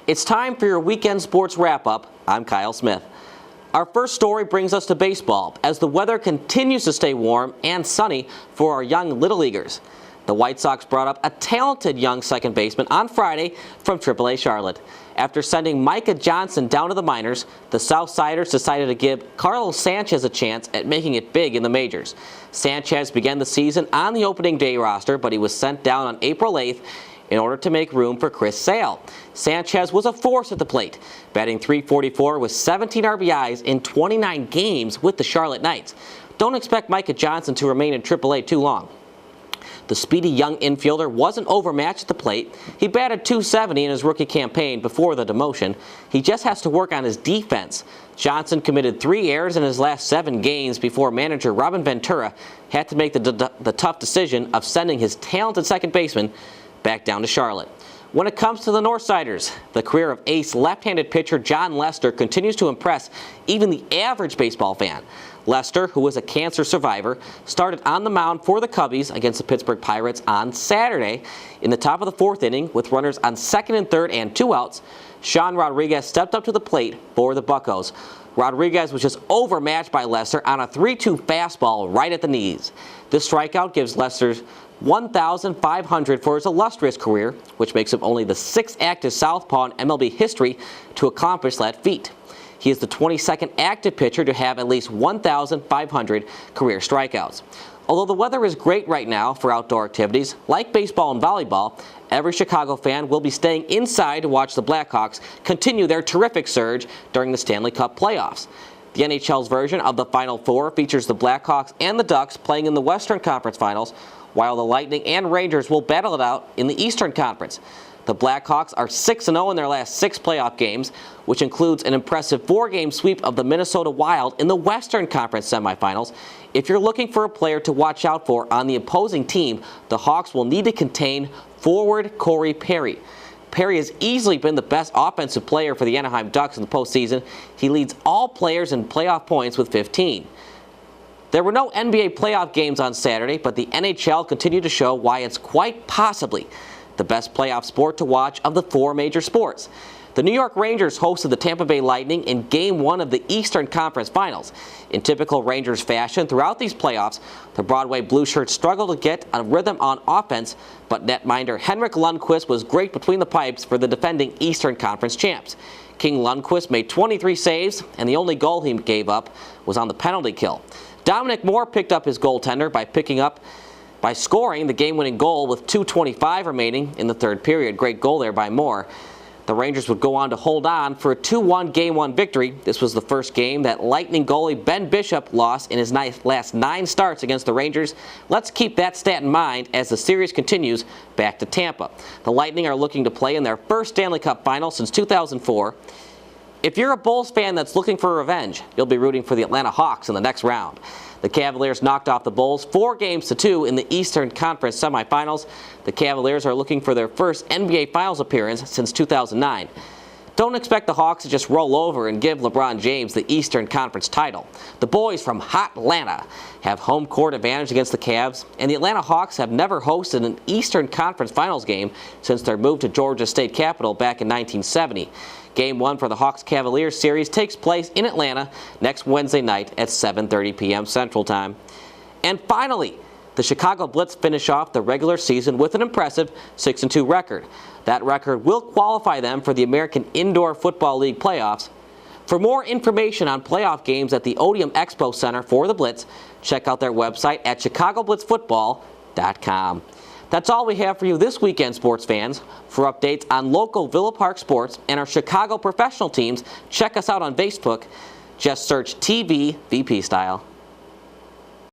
It's time for your weekend sports wrap-up. I'm Kyle Smith. Our first story brings us to baseball as the weather continues to stay warm and sunny for our young Little Leaguers. The White Sox brought up a talented young second baseman on Friday from AAA Charlotte. After sending Micah Johnson down to the minors, the Southsiders decided to give Carlos Sanchez a chance at making it big in the majors. Sanchez began the season on the opening day roster, but he was sent down on April 8th in order to make room for Chris Sale. Sanchez was a force at the plate, batting .344 with 17 RBIs in 29 games with the Charlotte Knights. Don't expect Micah Johnson to remain in AAA too long. The speedy young infielder wasn't overmatched at the plate. He batted .270 in his rookie campaign before the demotion. He just has to work on his defense. Johnson committed 3 errors in his last 7 games before manager Robin Ventura had to make the tough decision of sending his talented second baseman back down to Charlotte. When it comes to the Northsiders, the career of ace left-handed pitcher John Lester continues to impress even the average baseball fan. Lester, who was a cancer survivor, started on the mound for the Cubbies against the Pittsburgh Pirates on Saturday. In the top of the 4th inning, with runners on 2nd and 3rd and 2 outs, Sean Rodriguez stepped up to the plate for the Buccos. Rodriguez was just overmatched by Lester on a 3-2 fastball right at the knees. This strikeout gives Lester 1,500 for his illustrious career, which makes him only the 6th active southpaw in MLB history to accomplish that feat. He is the 22nd active pitcher to have at least 1,500 career strikeouts. Although the weather is great right now for outdoor activities, like baseball and volleyball, every Chicago fan will be staying inside to watch the Blackhawks continue their terrific surge during the Stanley Cup playoffs. The NHL's version of the Final Four features the Blackhawks and the Ducks playing in the Western Conference Finals, while the Lightning and Rangers will battle it out in the Eastern Conference. The Blackhawks are 6-0 in their last 6 playoff games, which includes an impressive 4-game sweep of the Minnesota Wild in the Western Conference semifinals. If you're looking for a player to watch out for on the opposing team, the Hawks will need to contain forward Corey Perry. Perry has easily been the best offensive player for the Anaheim Ducks in the postseason. He leads all players in playoff points with 15. There were no NBA playoff games on Saturday, but the NHL continued to show why it's quite possibly the best playoff sport to watch of the 4 major sports. The New York Rangers hosted the Tampa Bay Lightning in Game 1 of the Eastern Conference Finals. In typical Rangers fashion, throughout these playoffs, the Broadway Blue Shirts struggled to get a rhythm on offense, but netminder Henrik Lundqvist was great between the pipes for the defending Eastern Conference champs. King Lundqvist made 23 saves, and the only goal he gave up was on the penalty kill. Dominic Moore picked up his goaltender by scoring the game-winning goal with 2:25 remaining in the 3rd period. Great goal there by Moore. The Rangers would go on to hold on for a 2-1 Game 1 victory. This was the first game that Lightning goalie Ben Bishop lost in his last 9 starts against the Rangers. Let's keep that stat in mind as the series continues back to Tampa. The Lightning are looking to play in their first Stanley Cup final since 2004. If you're a Bulls fan that's looking for revenge, you'll be rooting for the Atlanta Hawks in the next round. The Cavaliers knocked off the Bulls 4-2 in the Eastern Conference semifinals. The Cavaliers are looking for their first NBA Finals appearance since 2009. Don't expect the Hawks to just roll over and give LeBron James the Eastern Conference title. The boys from Hot Atlanta have home court advantage against the Cavs, and the Atlanta Hawks have never hosted an Eastern Conference Finals game since their move to Georgia State Capitol back in 1970. Game 1 for the Hawks-Cavaliers series takes place in Atlanta next Wednesday night at 7:30 p.m. Central Time. And finally, the Chicago Blitz finish off the regular season with an impressive 6-2 record. That record will qualify them for the American Indoor Football League playoffs. For more information on playoff games at the Odeum Expo Center for the Blitz, check out their website at chicagoblitzfootball.com. That's all we have for you this weekend, sports fans. For updates on local Villa Park sports and our Chicago professional teams, check us out on Facebook. Just search TV VP Style.